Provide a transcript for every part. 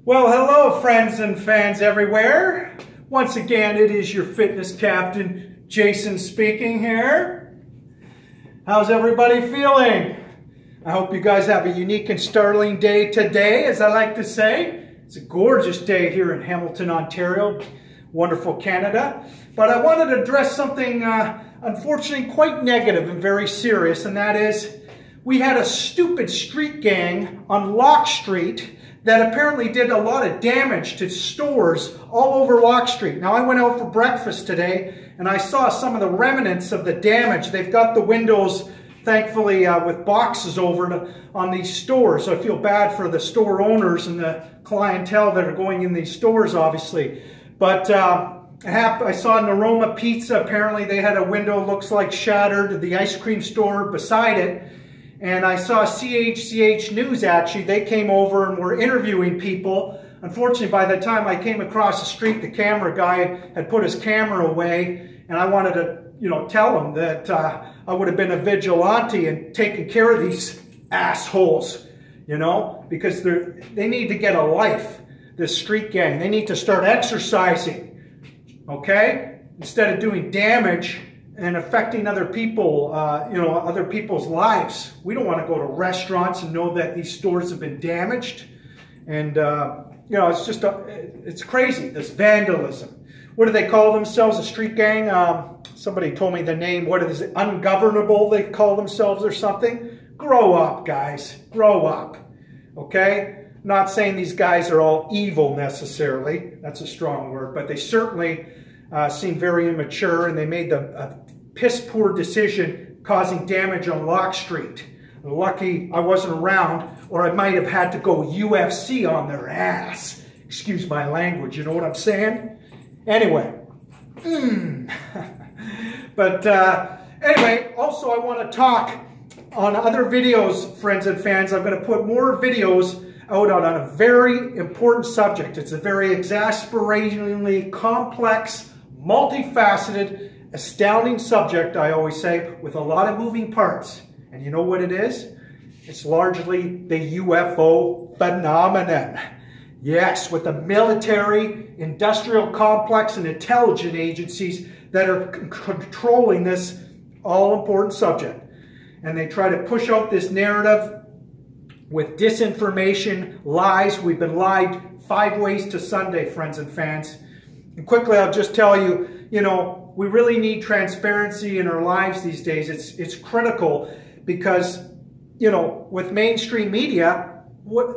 Well, hello friends and fans everywhere. Once again, it is your fitness captain, Jason, speaking here. How's everybody feeling? I hope you guys have a unique and startling day today, as I like to say. It's a gorgeous day here in Hamilton, Ontario, wonderful Canada. But I wanted to address something unfortunately quite negative and very serious, and that is we had a stupid street gang on Locke Street that apparently did a lot of damage to stores all over Locke Street. Now, I went out for breakfast today and I saw some of the remnants of the damage. They've got the windows, thankfully, with boxes over on these stores. So I feel bad for the store owners and the clientele that are going in these stores, obviously. But I saw Naroma Pizza. Apparently, they had a window looks like shattered. The ice cream store beside it. And I saw CHCH News, actually. They came over and were interviewing people. Unfortunately, by the time I came across the street, the camera guy had put his camera away. And I wanted to, tell him that I would have been a vigilante and taken care of these assholes, because they need to get a life, this street gang. They need to start exercising, okay? Instead of doing damage and affecting other people, other people's lives. We don't want to go to restaurants and know that these stores have been damaged. And, it's just, it's crazy, this vandalism. What do they call themselves, a street gang? Somebody told me the name, what is it, Ungovernable they call themselves or something? Grow up, guys, grow up, okay? Not saying these guys are all evil necessarily, that's a strong word, but they certainly seem very immature, and they made a piss-poor decision causing damage on Locke Street. Lucky I wasn't around, or I might have had to go UFC on their ass. Excuse my language, you know what I'm saying? Anyway. But anyway, also I want to talk on other videos, friends and fans. I'm going to put more videos out on a very important subject. It's a very exasperatingly complex, multifaceted, astounding subject, I always say, with a lot of moving parts. And you know what it is? It's largely the UFO phenomenon. Yes, with the military, industrial complex, and intelligence agencies that are controlling this all-important subject. And they try to push out this narrative with disinformation, lies. We've been lied 5 ways to Sunday, friends and fans. And quickly, I'll just tell you, we really need transparency in our lives these days. It's critical because, with mainstream media,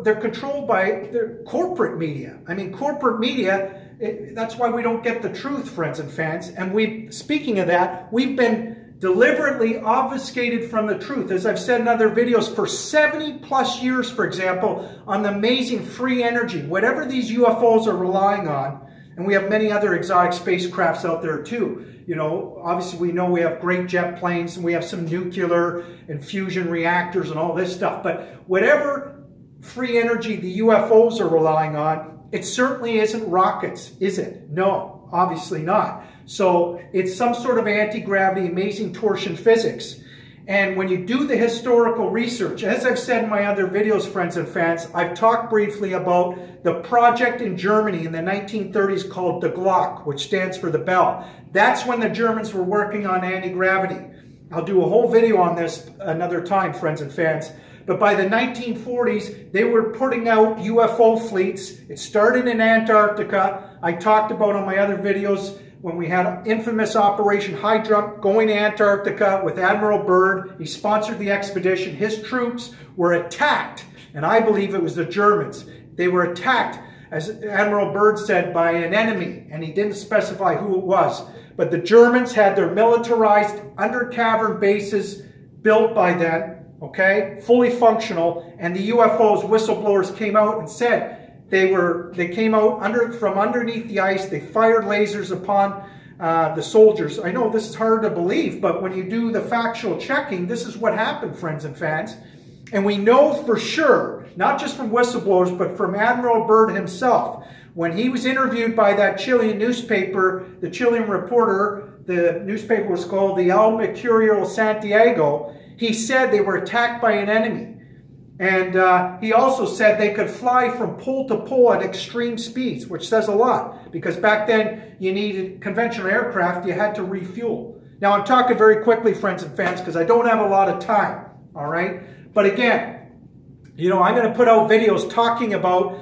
they're controlled by their corporate media. I mean, corporate media, that's why we don't get the truth, friends and fans. And speaking of that, we've been deliberately obfuscated from the truth. As I've said in other videos, for 70 plus years, for example, on the amazing free energy, whatever these UFOs are relying on, and we have many other exotic spacecrafts out there too. Obviously we know we have great jet planes and we have some nuclear and fusion reactors and all this stuff. But whatever free energy the UFOs are relying on, it certainly isn't rockets, is it? No, obviously not. So it's some sort of anti-gravity, amazing torsion physics. And when you do the historical research, as I've said in my other videos, friends and fans, I've talked briefly about the project in Germany in the 1930s called the Glock, which stands for the bell. That's when the Germans were working on anti-gravity. I'll do a whole video on this another time, friends and fans. But by the 1940s, they were putting out UFO fleets. It started in Antarctica. I talked about on my other videos when we had infamous Operation Hydra going to Antarctica with Admiral Byrd. He sponsored the expedition. His troops were attacked, and I believe it was the Germans. They were attacked, as Admiral Byrd said, by an enemy, and he didn't specify who it was. But the Germans had their militarized under-cavern bases built by then, okay, fully functional, and the UFOs, whistleblowers, came out and said, they came out from underneath the ice. They fired lasers upon the soldiers. I know this is hard to believe, but when you do the factual checking, this is what happened, friends and fans. And we know for sure, not just from whistleblowers, but from Admiral Byrd himself, when he was interviewed by that Chilean newspaper, the Chilean Reporter, the newspaper was called the El Mercurio Santiago, he said they were attacked by an enemy. And he also said they could fly from pole to pole at extreme speeds, which says a lot, because back then you needed conventional aircraft, you had to refuel. Now I'm talking very quickly, friends and fans, because I don't have a lot of time, all right? But again, you know, I'm going to put out videos talking about,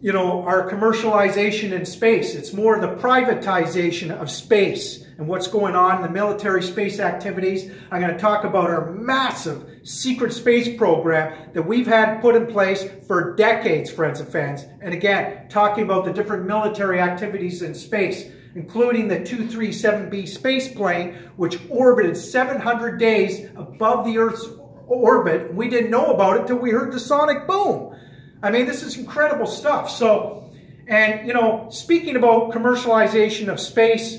you know, our commercialization in space. It's more the privatization of space and what's going on in the military space activities. I'm going to talk about our massive secret space program that we've had put in place for decades, friends and fans. And again, talking about the different military activities in space, including the 237B space plane, which orbited 700 days above the Earth's orbit. We didn't know about it until we heard the sonic boom. I mean, this is incredible stuff. So, and, you know, speaking about commercialization of space,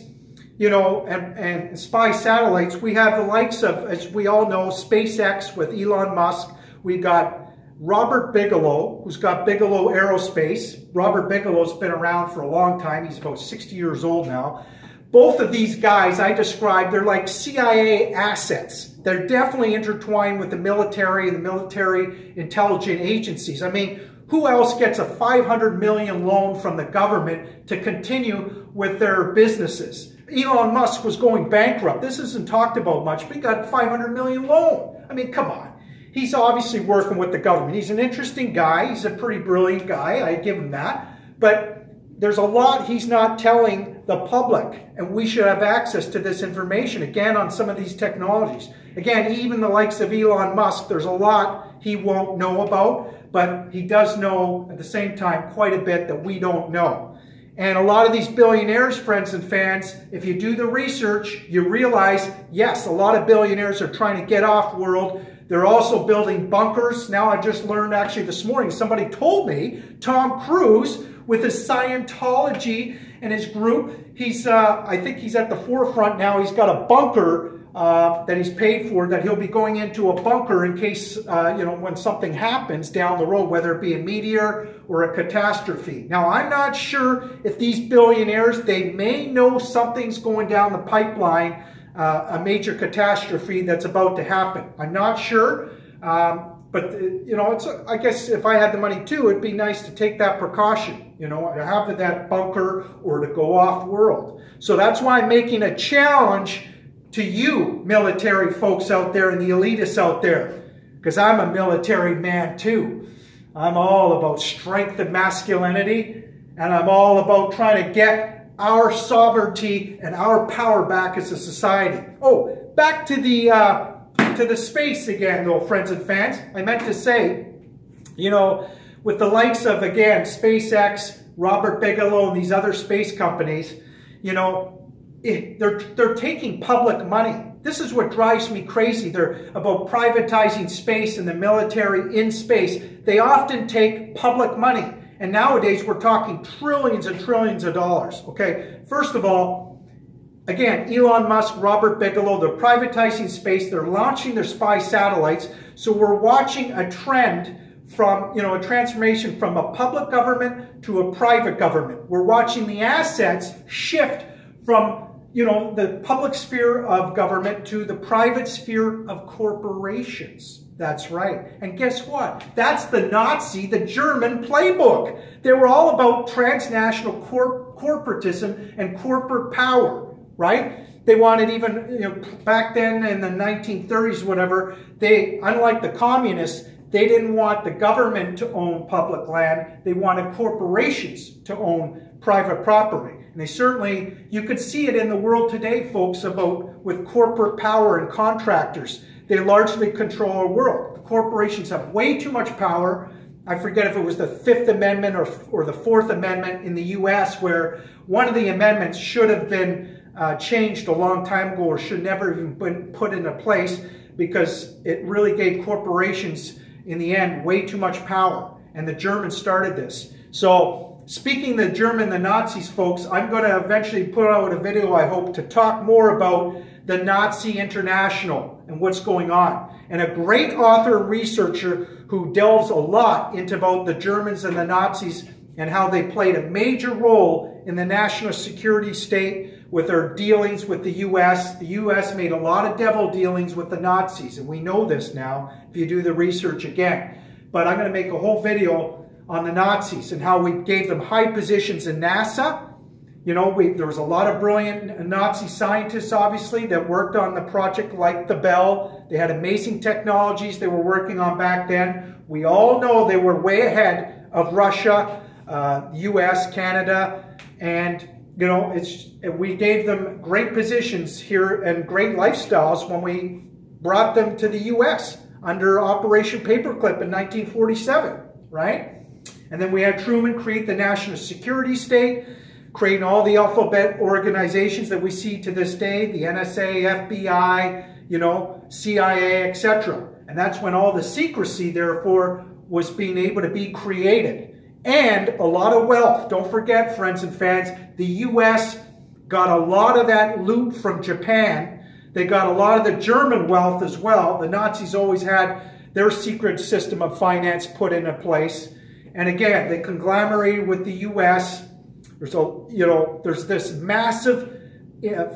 you know, and spy satellites, we have the likes of, as we all know, SpaceX with Elon Musk. We got Robert Bigelow, who's got Bigelow Aerospace. Robert Bigelow's been around for a long time. He's about 60 years old now. Both of these guys I described, they're like CIA assets. They're definitely intertwined with the military and the military intelligence agencies. I mean, who else gets a $500 million loan from the government to continue with their businesses? Elon Musk was going bankrupt. This isn't talked about much, but he got a $500 million loan. I mean, come on. He's obviously working with the government. He's an interesting guy. He's a pretty brilliant guy. I give him that. But there's a lot he's not telling the public, and we should have access to this information, again, on some of these technologies. Again, even the likes of Elon Musk, there's a lot he won't know about, but he does know at the same time quite a bit that we don't know. And a lot of these billionaires, friends and fans, if you do the research, you realize, yes, a lot of billionaires are trying to get off world. They're also building bunkers. Now I just learned actually this morning, somebody told me Tom Cruise with his Scientology and his group, he's I think he's at the forefront now. He's got a bunker that he's paid for, that he'll be going into a bunker in case, you know, when something happens down the road, whether it be a meteor or a catastrophe. Now, I'm not sure if these billionaires, they may know something's going down the pipeline, a major catastrophe that's about to happen. I'm not sure. But, you know, it's, I guess if I had the money too, it'd be nice to take that precaution, you know, to have that bunker or to go off world. So that's why I'm making a challenge to you military folks out there and the elitists out there, because I'm a military man too. I'm all about strength and masculinity, and I'm all about trying to get our sovereignty and our power back as a society. Oh, back to the space again, though, friends and fans. I meant to say, you know, with the likes of, again, SpaceX, Robert Bigelow, and these other space companies, you know, they're taking public money. This is what drives me crazy. They're about privatizing space and the military in space. They often take public money. And nowadays, we're talking trillions and trillions of dollars. Okay, first of all, again, Elon Musk, Robert Bigelow, they're privatizing space. They're launching their spy satellites. So we're watching a trend from, you know, a transformation from a public government to a private government. We're watching the assets shift from, you know, the public sphere of government to the private sphere of corporations. That's right. And guess what? That's the Nazi, the German playbook. They were all about transnational corporatism and corporate power, right? They wanted even, you know, back then in the 1930s, whatever, they, unlike the communists, they didn't want the government to own public land. They wanted corporations to own private property. And they certainly, you could see it in the world today, folks, about with corporate power and contractors. They largely control our world. The corporations have way too much power. I forget if it was the Fifth Amendment or the Fourth Amendment in the U.S., where one of the amendments should have been changed a long time ago, or should never even been put into place, because it really gave corporations, in the end, way too much power. And the Germans started this. So, speaking the German, the Nazis, folks, I'm going to eventually put out a video, I hope, to talk more about the Nazi International and what's going on. And a great author and researcher who delves a lot into both the Germans and the Nazis and how they played a major role in the national security state with their dealings with the U.S. The U.S. made a lot of devil dealings with the Nazis, and we know this now if you do the research again. but I'm going to make a whole video on the Nazis and how we gave them high positions in NASA. You know, there was a lot of brilliant Nazi scientists, obviously, that worked on the project like the Bell. They had amazing technologies they were working on back then. We all know they were way ahead of Russia, US, Canada, and, you know, we gave them great positions here and great lifestyles when we brought them to the US under Operation Paperclip in 1947, right? And then we had Truman create the national security state, creating all the alphabet organizations that we see to this day, the NSA, FBI, you know, CIA, etc. And that's when all the secrecy, therefore, was being able to be created. And a lot of wealth. Don't forget, friends and fans, the US got a lot of that loot from Japan. They got a lot of the German wealth as well. The Nazis always had their secret system of finance put into place. And again, they conglomerated with the US. There's this massive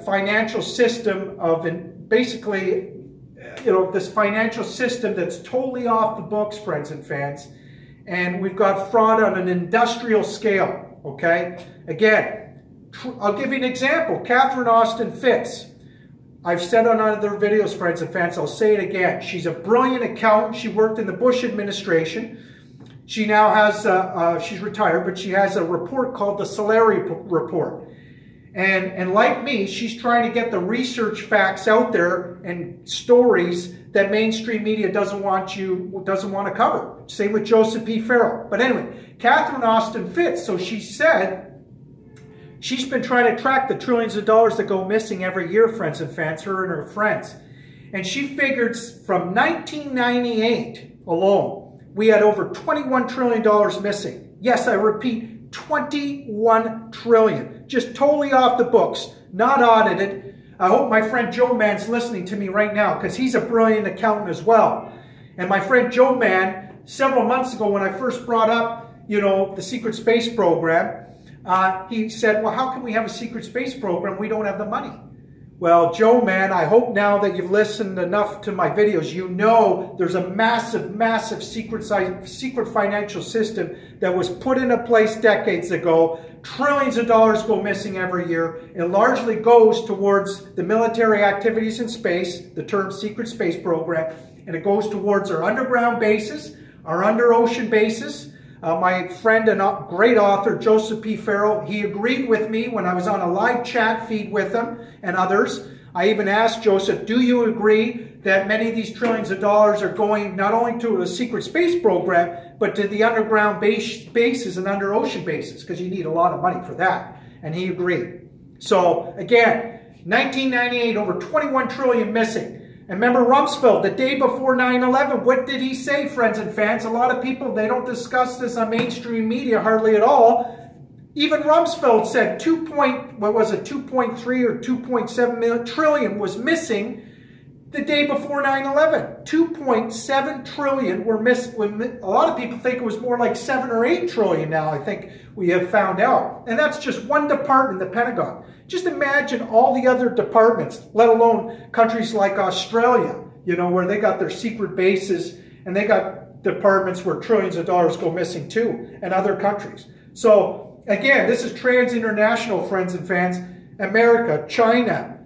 financial system of basically, this financial system that's totally off the books, friends and fans. And we've got fraud on an industrial scale, okay? Again, I'll give you an example. Catherine Austin Fitts. I've said on other videos, friends and fans, I'll say it again. She's a brilliant accountant. She worked in the Bush administration. She now has, she's retired, but she has a report called the Solari Report. And like me, she's trying to get the research facts out there and stories that mainstream media doesn't want to cover. Same with Joseph P. Farrell. But anyway, Catherine Austin Fitts, so she said she's been trying to track the trillions of dollars that go missing every year, friends and fans, her and her friends. And she figured from 1998 alone, we had over $21 trillion missing. Yes, I repeat, 21 trillion. Just totally off the books, not audited. I hope my friend Joe Mann's listening to me right now because he's a brilliant accountant as well. And my friend Joe Mann, several months ago when I first brought up, the secret space program, he said, well, how can we have a secret space program? We don't have the money. Well, Joe Mann, I hope now that you've listened enough to my videos, you know there's a massive, massive secret financial system that was put into place decades ago. Trillions of dollars go missing every year. It largely goes towards the military activities in space, the term secret space program, and it goes towards our underground bases, our under-ocean bases. My friend and great author, Joseph P. Farrell, he agreed with me when I was on a live chat feed with him and others. I even asked Joseph, do you agree that many of these trillions of dollars are going not only to a secret space program, but to the underground bases and under-ocean bases? Because you need a lot of money for that. And he agreed. So, again, 1998, over 21 trillion missing. And remember Rumsfeld, the day before 9/11, what did he say, friends and fans? A lot of people, they don't discuss this on mainstream media hardly at all. Even Rumsfeld said 2.3 or 2.7 trillion was missing the day before 9/11. 2.7 trillion were missing. A lot of people think it was more like 7 or 8 trillion now, I think we have found out. And that's just one department in the Pentagon. Just imagine all the other departments, let alone countries like Australia, where they got their secret bases and they got departments where trillions of dollars go missing too, and other countries. So again, this is trans-international, friends and fans. America, China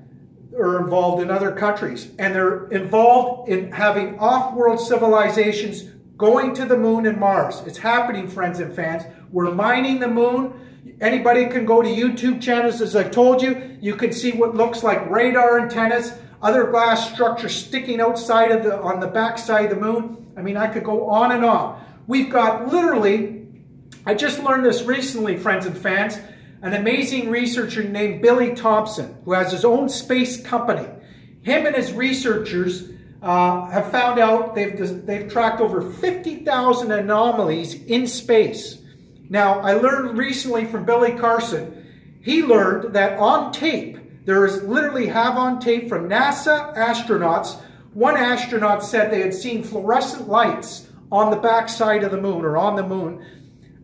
are involved in other countries, and they're involved in having off-world civilizations going to the moon and Mars. It's happening, friends and fans. We're mining the moon. Anybody can go to YouTube channels, as I've told you. You can see what looks like radar antennas, other glass structures sticking outside of on the back side of the moon. I mean, I could go on and on. We've got literally, I just learned this recently, friends and fans, an amazing researcher named Billy Thompson, who has his own space company. Him and his researchers have found out, they've tracked over 50,000 anomalies in space. Now, I learned recently from Billy Carson, he learned that on tape, there is literally on tape from NASA astronauts. One astronaut said they had seen fluorescent lights on the backside of the moon or on the moon.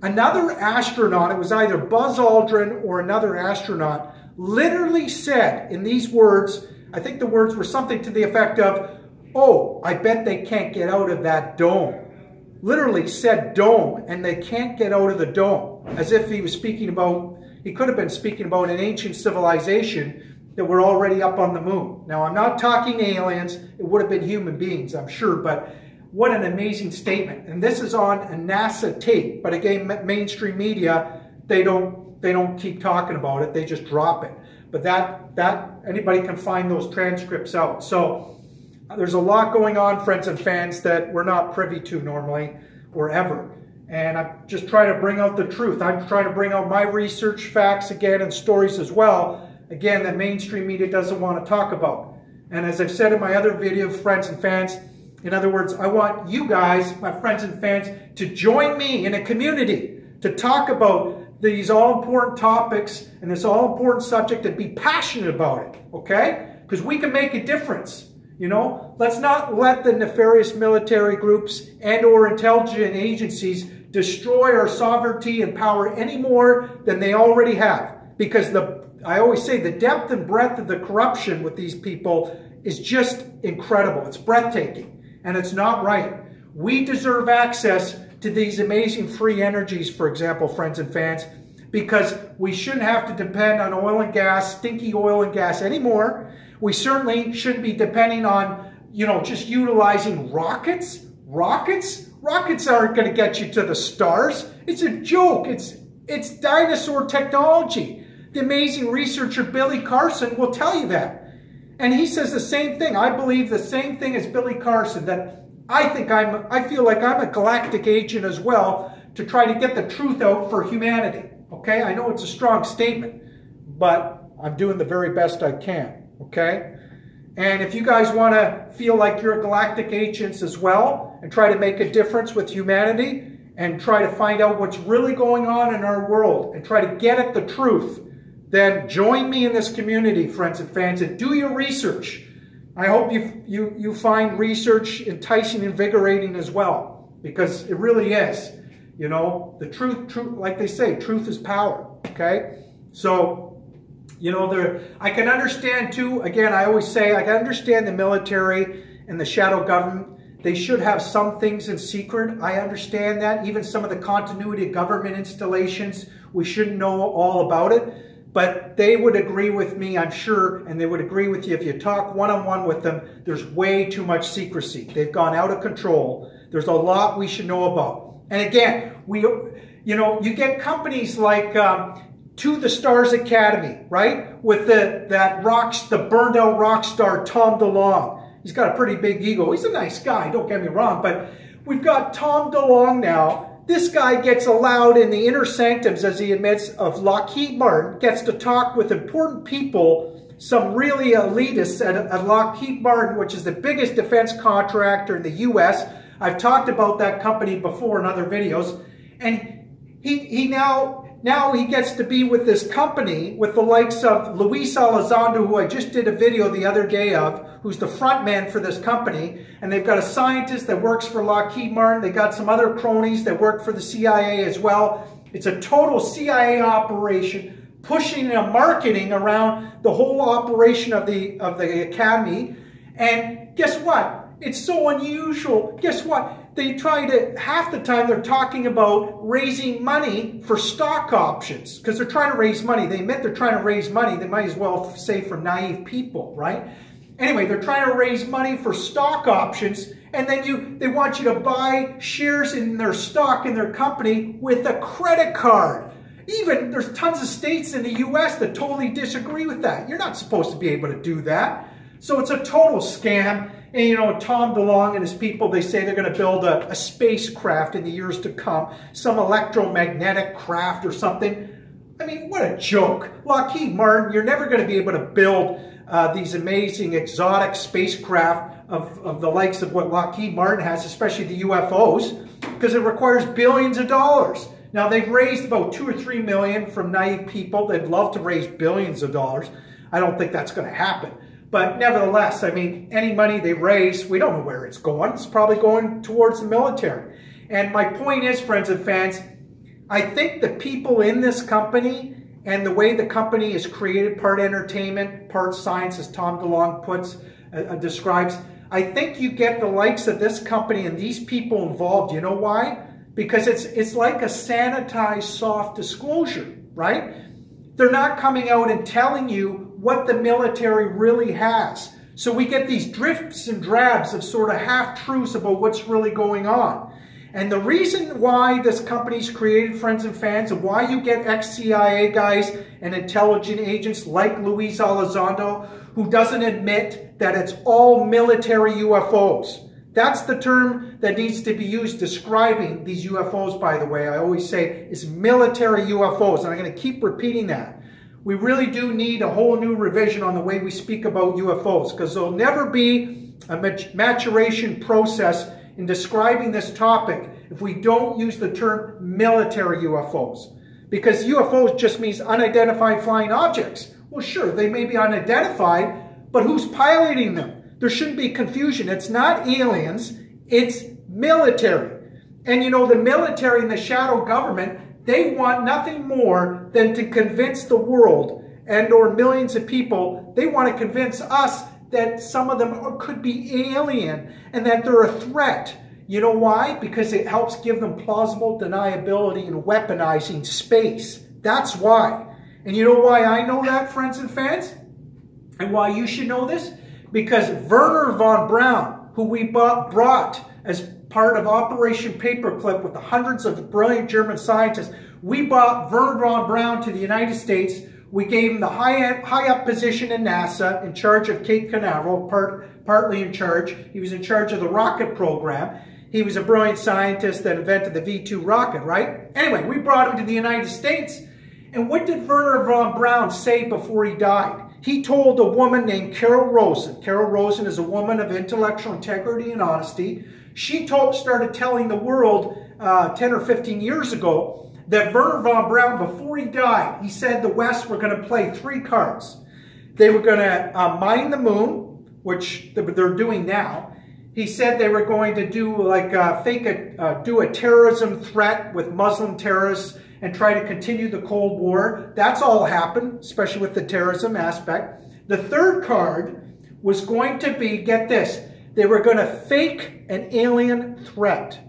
Another astronaut, it was either Buzz Aldrin or another astronaut, literally said in these words, I think the words were something to the effect of, "Oh, I bet they can't get out of that dome." literally said dome, and they can't get out of the dome, as if he was speaking about, he could have been speaking about an ancient civilization that were already up on the moon. Now, I'm not talking aliens. It would have been human beings, I'm sure, but what an amazing statement. And this is on a NASA tape, but again, mainstream media, they don't keep talking about it. They just drop it. But that anybody can find those transcripts out. So there's a lot going on, friends and fans, that we're not privy to normally or ever. And I'm just trying to bring out the truth. I'm trying to bring out my research, facts again, and stories as well, again, that mainstream media doesn't want to talk about. And as I've said in my other video, friends and fans, in other words, I want you guys, my friends and fans, to join me in a community to talk about these all-important topics and this all-important subject and be passionate about it, okay? Because we can make a difference, you know? Let's not let the nefarious military groups and or intelligence agencies destroy our sovereignty and power any more than they already have. Because I always say the depth and breadth of the corruption with these people is just incredible. It's breathtaking. And it's not right. We deserve access to these amazing free energies, for example, friends and fans, because we shouldn't have to depend on oil and gas, stinky oil and gas anymore. We certainly shouldn't be depending on, you know, just utilizing rockets. Rockets aren't going to get you to the stars. It's a joke. It's dinosaur technology. The amazing researcher Billy Carson will tell you that. And he says the same thing. I believe the same thing as Billy Carson, that I feel like I'm a galactic agent as well to try to get the truth out for humanity. Okay? I know it's a strong statement, but I'm doing the very best I can. Okay? And if you guys want to feel like you're galactic agents as well and try to make a difference with humanity and try to find out what's really going on in our world and try to get at the truth, then join me in this community, friends and fans, and do your research. I hope you find research enticing, invigorating as well, because it really is. You know, the truth, like they say, truth is power, okay? So, you know, I can understand too, again, I always say, I can understand the military and the shadow government. They should have some things in secret. I understand that. Even some of the continuity of government installations, we shouldn't know all about it. But they would agree with me, I'm sure, and they would agree with you if you talk one-on-one with them, there's way too much secrecy. They've gone out of control. There's a lot we should know about. And again, you know, you get companies like To the Stars Academy, right? With the burned out rock star Tom DeLonge. He's got a pretty big ego. He's a nice guy, don't get me wrong, but we've got Tom DeLonge now. This guy gets allowed in the inner sanctums, as he admits, of Lockheed Martin, gets to talk with important people, some really elitists at Lockheed Martin, which is the biggest defense contractor in the U.S. I've talked about that company before in other videos. And he now he gets to be with this company with the likes of Luis Elizondo, who I just did a video the other day of, who's the front man for this company. And they've got a scientist that works for Lockheed Martin. They got some other cronies that work for the CIA as well. It's a total CIA operation, pushing and marketing around the whole operation of the academy. And guess what? It's so unusual. Guess what? They try to, half the time they're talking about raising money for stock options because they're trying to raise money. They admit they're trying to raise money. They might as well say for naive people, right? Anyway, they're trying to raise money for stock options, and then they want you to buy shares in their stock in their company with a credit card. Even there's tons of states in the U.S. that totally disagree with that. You're not supposed to be able to do that. So it's a total scam. And, you know, Tom DeLonge and his people, they say they're going to build a spacecraft in the years to come, some electromagnetic craft or something. I mean, what a joke. Lockheed Martin, you're never going to be able to build these amazing exotic spacecraft of the likes of what Lockheed Martin has, especially the UFOs, because it requires billions of dollars. Now, they've raised about 2 or 3 million from naive people. They'd love to raise billions of dollars. I don't think that's going to happen. But nevertheless, I mean, any money they raise, we don't know where it's going. It's probably going towards the military. And my point is, friends and fans, I think the people in this company and the way the company is created, part entertainment, part science, as Tom DeLonge describes, I think you get the likes of this company and these people involved. You know why? Because it's like a sanitized soft disclosure, right? They're not coming out and telling you what the military really has. So we get these drifts and drabs of sort of half-truths about what's really going on. And the reason why this company's created, friends and fans, and why you get ex-CIA guys and intelligence agents like Luis Elizondo, who doesn't admit that it's all military UFOs. That's the term that needs to be used describing these UFOs, by the way. I always say it's military UFOs, and I'm going to keep repeating that. We really do need a whole new revision on the way we speak about UFOs, because there'll never be a maturation process in describing this topic if we don't use the term military UFOs. Because UFOs just means unidentified flying objects. Well, sure, they may be unidentified, but who's piloting them? There shouldn't be confusion. It's not aliens, it's military. And you know, the military and the shadow government, they want nothing more than to convince the world and or millions of people, they want to convince us that some of them could be alien and that they're a threat. You know why? Because it helps give them plausible deniability in weaponizing space. That's why. And you know why I know that, friends and fans? And why you should know this? Because Wernher von Braun, who we brought as part of Operation Paperclip with the hundreds of brilliant German scientists, we brought Wernher von Braun to the United States. We gave him the high up position in NASA, in charge of Cape Canaveral, partly in charge. He was in charge of the rocket program. He was a brilliant scientist that invented the V2 rocket, right? Anyway, we brought him to the United States. And what did Wernher von Braun say before he died? He told a woman named Carol Rosen. Carol Rosen is a woman of intellectual integrity and honesty. She started telling the world 10 or 15 years ago that Wernher von Braun, before he died, he said the West were going to play 3 cards. They were going to mine the moon, which they're doing now. He said they were going to do like do a terrorism threat with Muslim terrorists and try to continue the Cold War. That's all happened, especially with the terrorism aspect. The third card was going to be, get this, they were going to fake an alien threat.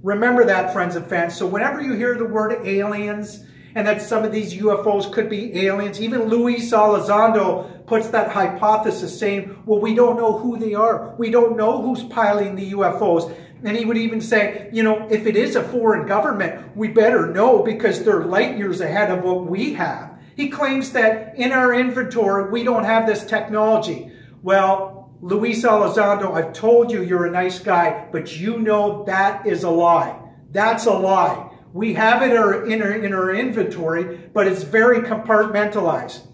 Remember that, friends and fans. So whenever you hear the word aliens and that some of these UFOs could be aliens, even Luis Elizondo puts that hypothesis saying, well, we don't know who they are. We don't know who's piloting the UFOs. And he would even say, you know, if it is a foreign government, we better know because they're light years ahead of what we have. He claims that in our inventory, we don't have this technology. Well, Luis Elizondo, I've told you you're a nice guy, but you know that is a lie. That's a lie. We have it in our inventory, but it's very compartmentalized.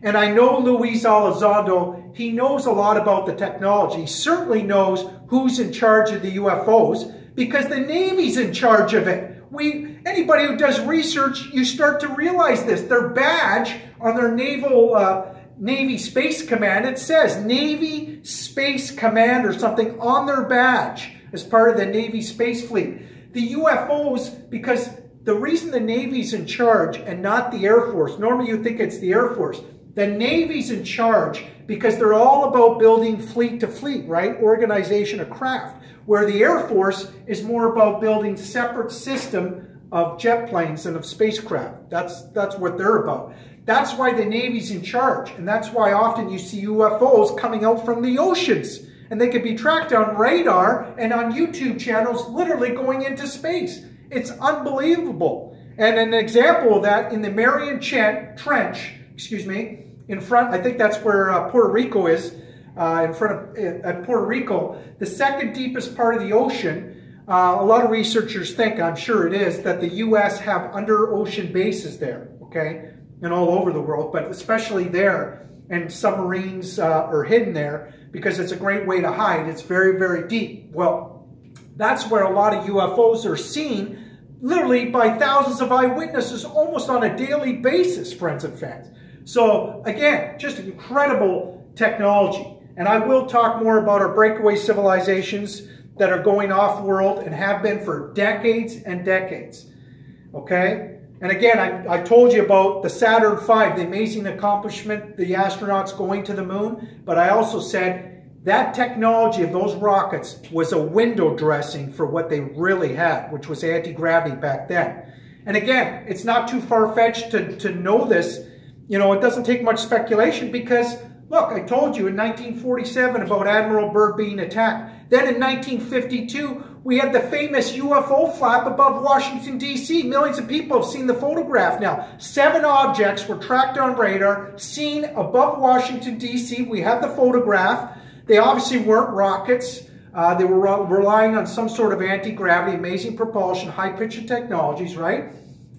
And I know Luis Elizondo, he knows a lot about the technology. He certainly knows who's in charge of the UFOs because the Navy's in charge of it. Anybody who does research, you start to realize this. Their badge on their Navy Space Command, it says Navy Space Command or something on their badge as part of the Navy Space Fleet. The UFOs, because the reason the Navy's in charge and not the Air Force, normally you think it's the Air Force, the Navy's in charge because they're all about building fleet to fleet, right? Organization of craft. Where the Air Force is more about building separate system of jet planes and of spacecraft. That's what they're about. That's why the Navy's in charge. And that's why often you see UFOs coming out from the oceans. And they can be tracked on radar and on YouTube channels literally going into space. It's unbelievable. And an example of that in the Mariana Trench, in front, I think that's where Puerto Rico is, in front of Puerto Rico, the second deepest part of the ocean. A lot of researchers think, I'm sure it is, that the U.S. have under ocean bases there, okay, and all over the world, but especially there, and submarines are hidden there because it's a great way to hide. It's very, very deep. Well, that's where a lot of UFOs are seen literally by thousands of eyewitnesses almost on a daily basis, friends and fans. So again, just incredible technology. And I will talk more about our breakaway civilizations that are going off-world and have been for decades and decades. Okay? And again, I told you about the Saturn V, the amazing accomplishment, the astronauts going to the moon. But I also said That technology of those rockets was a window dressing for what they really had, which was anti-gravity back then. And again, it's not too far-fetched to know this. You know, it doesn't take much speculation because, look, I told you in 1947 about Admiral Byrd being attacked. Then in 1952, we had the famous UFO flap above Washington, D.C. Millions of people have seen the photograph now. 7 objects were tracked on radar, seen above Washington, D.C. We have the photograph. They obviously weren't rockets. They were relying on some sort of anti-gravity, amazing propulsion, high-pitch technologies, right?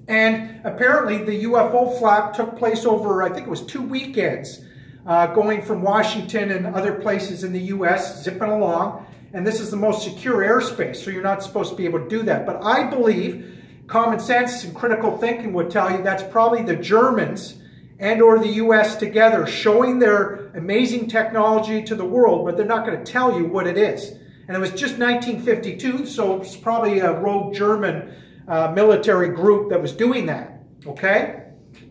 And apparently the UFO flap took place over, I think it was 2 weekends, going from Washington and other places in the U.S., zipping along. And this is the most secure airspace, so you're not supposed to be able to do that. But I believe common sense and critical thinking would tell you that's probably the Germans and or the U.S. together showing their amazing technology to the world, but they're not going to tell you what it is. And it was just 1952, so it's probably a rogue German military group that was doing that, okay?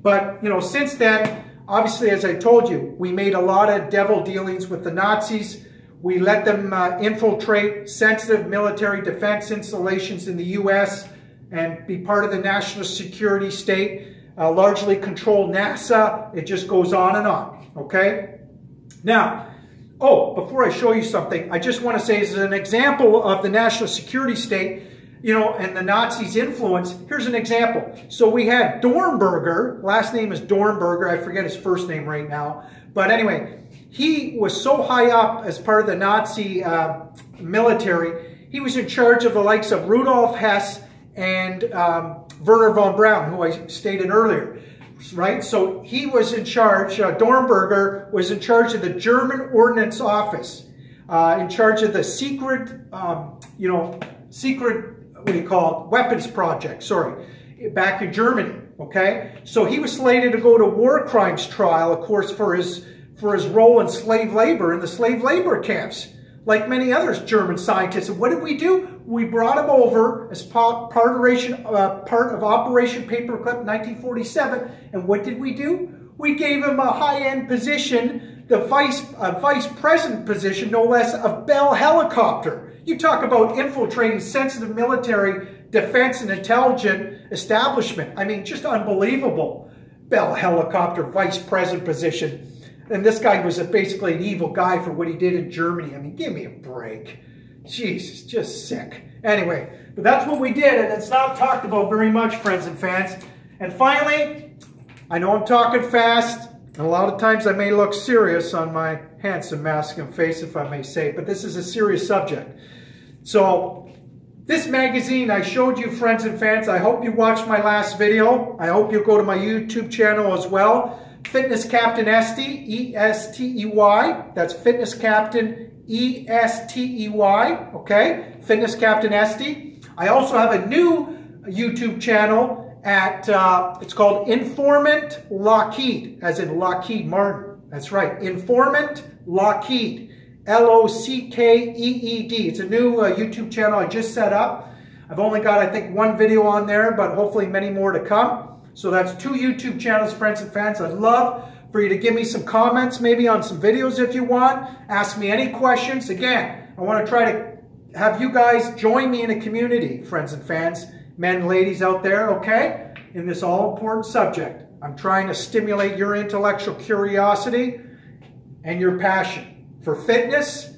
But, you know, since then, obviously, as I told you, we made a lot of devil dealings with the Nazis. We let them infiltrate sensitive military defense installations in the U.S. and be part of the national security state, largely control NASA. It just goes on, okay? Now, before I show you something, I just want to say as an example of the national security state, you know, and the Nazis' influence, here's an example. So we had Dornberger, last name is Dornberger, I forget his first name right now, but anyway, he was so high up as part of the Nazi military, he was in charge of the likes of Rudolf Hess and Werner von Braun, who I stated earlier, right? So he was in charge, Dornberger was in charge of the German Ordnance Office, in charge of the secret, weapons project, back in Germany, okay? So he was slated to go to war crimes trial, of course, for his role in slave labor in the slave labor camps, like many other German scientists. And what did we do? We brought him over as part of Operation Paperclip in 1947. And what did we do? We gave him a high-end position, the vice president position, no less, of Bell Helicopter. You talk about infiltrating sensitive military defense and intelligence establishment. I mean, just unbelievable. Bell Helicopter, vice president position. And this guy was basically an evil guy for what he did in Germany. I mean, give me a break. Jesus, just sick. Anyway, but that's what we did, and it's not talked about very much, friends and fans. And finally, I know I'm talking fast, and a lot of times I may look serious on my handsome masculine face, if I may say, but this is a serious subject. So, this magazine I showed you, friends and fans, I hope you watched my last video. I hope you go to my YouTube channel as well. Fitness Captain Esty, E-S-T-E-Y. That's Fitness Captain E-S-T-E-Y. Okay? Fitness Captain Esty. I also have a new YouTube channel at, it's called Informant Lockheed, as in Lockheed Martin. That's right. Informant Lockheed. L-O-C-K-E-E-D. It's a new YouTube channel I just set up. I've only got, I think, 1 video on there, but hopefully many more to come. So that's 2 YouTube channels, friends and fans. I'd love for you to give me some comments, maybe on some videos if you want. Ask me any questions. Again, I want to try to have you guys join me in a community, friends and fans, men and ladies out there, okay? In this all-important subject. I'm trying to stimulate your intellectual curiosity and your passion for fitness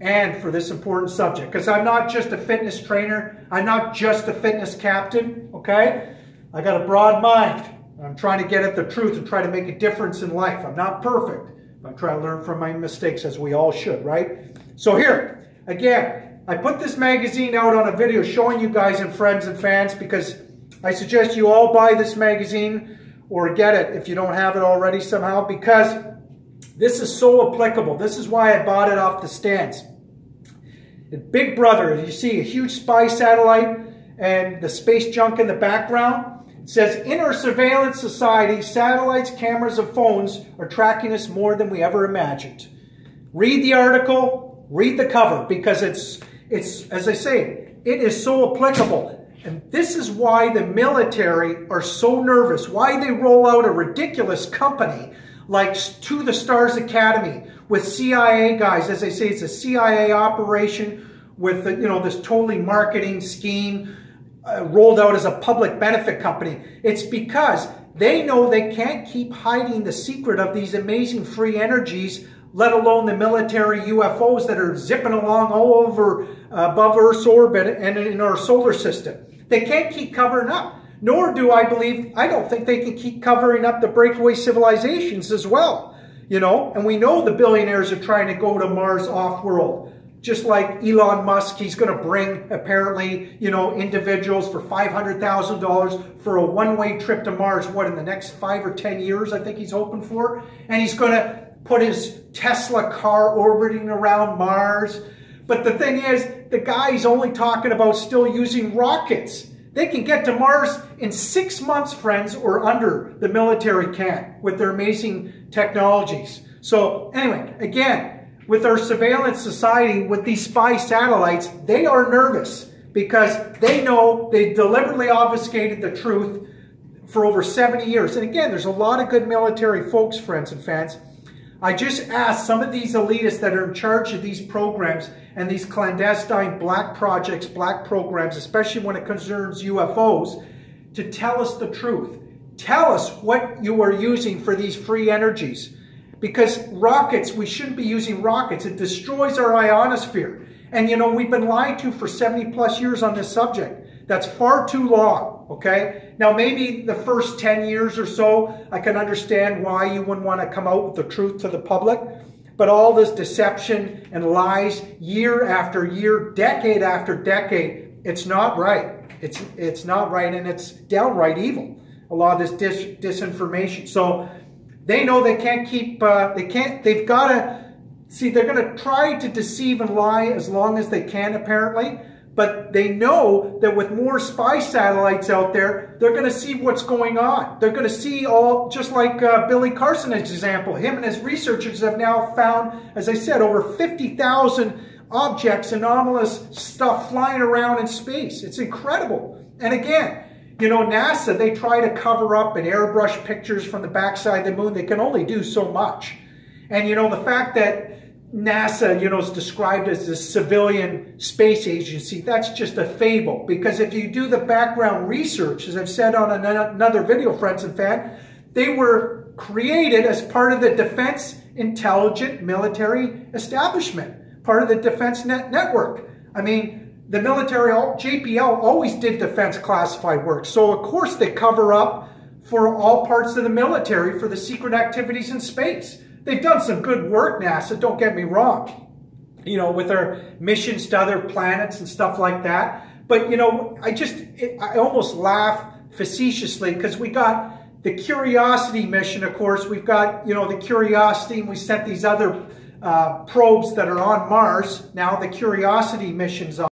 and for this important subject. Because I'm not just a fitness trainer. I'm not just a fitness captain, okay? I got a broad mind. I'm trying to get at the truth and try to make a difference in life. I'm not perfect, but I'm trying to learn from my mistakes, as we all should, right? So here, again, I put this magazine out on a video showing you guys and friends and fans because I suggest you all buy this magazine or get it if you don't have it already somehow, because this is so applicable. This is why I bought it off the stands. Big Brother, you see a huge spy satellite and the space junk in the background. It says, in our surveillance society, satellites, cameras, and phones are tracking us more than we ever imagined. Read the article, read the cover, because it's as I say, it is so applicable. And this is why the military are so nervous, why they roll out a ridiculous company like To the Stars Academy with CIA guys. As I say, it's a CIA operation with, you know, this totally marketing scheme rolled out as a public benefit company. It's because they know they can't keep hiding the secret of these amazing free energies, let alone the military UFOs that are zipping along all over above Earth's orbit and in our solar system. They can't keep covering up. Nor do I don't think they can keep covering up the breakaway civilizations as well. You know, and we know the billionaires are trying to go to Mars off-world. Just like Elon Musk, he's going to bring, apparently, you know, individuals for $500,000 for a one-way trip to Mars, what, in the next 5 or 10 years, I think he's hoping for. And he's going to put his Tesla car orbiting around Mars. But the thing is, the guy's only talking about still using rockets. They can get to Mars in 6 months, friends, or under. The military can, with their amazing technologies. So anyway, again, with our surveillance society, with these spy satellites, they are nervous because they know they deliberately obfuscated the truth for over 70 years. And again, there's a lot of good military folks, friends and fans. I just asked some of these elitists that are in charge of these programs and these clandestine black projects, black programs, especially when it concerns UFOs, to tell us the truth. Tell us what you are using for these free energies. Because rockets, we shouldn't be using rockets. It destroys our ionosphere. And you know, we've been lied to for 70 plus years on this subject. That's far too long, okay? Now maybe the first 10 years or so, I can understand why you wouldn't want to come out with the truth to the public. But all this deception and lies, year after year, decade after decade, it's not right. It's not right, and it's downright evil. A lot of this disinformation. So they know they can't keep, they've got to, see, they're going to try to deceive and lie as long as they can, apparently. But they know that with more spy satellites out there, they're going to see what's going on. They're going to see all, just like Billy Carson's example. Him and his researchers have now found, as I said, over 50,000 objects, anomalous stuff flying around in space. It's incredible. And again, you know, NASA, they try to cover up and airbrush pictures from the backside of the moon. They can only do so much. And, you know, the fact that NASA, you know, is described as a civilian space agency, that's just a fable. Because if you do the background research, as I've said on another video, friends and fans, they were created as part of the Defense Intelligent Military Establishment, part of the Defense Network. I mean, the military, JPL, always did defense classified work. So, of course, they cover up for all parts of the military for the secret activities in space. They've done some good work, NASA, don't get me wrong, you know, with their missions to other planets and stuff like that. But, you know, I almost laugh facetiously because we got the Curiosity mission, of course. We've got, you know, the Curiosity, and we sent these other probes that are on Mars. Now the Curiosity mission's on.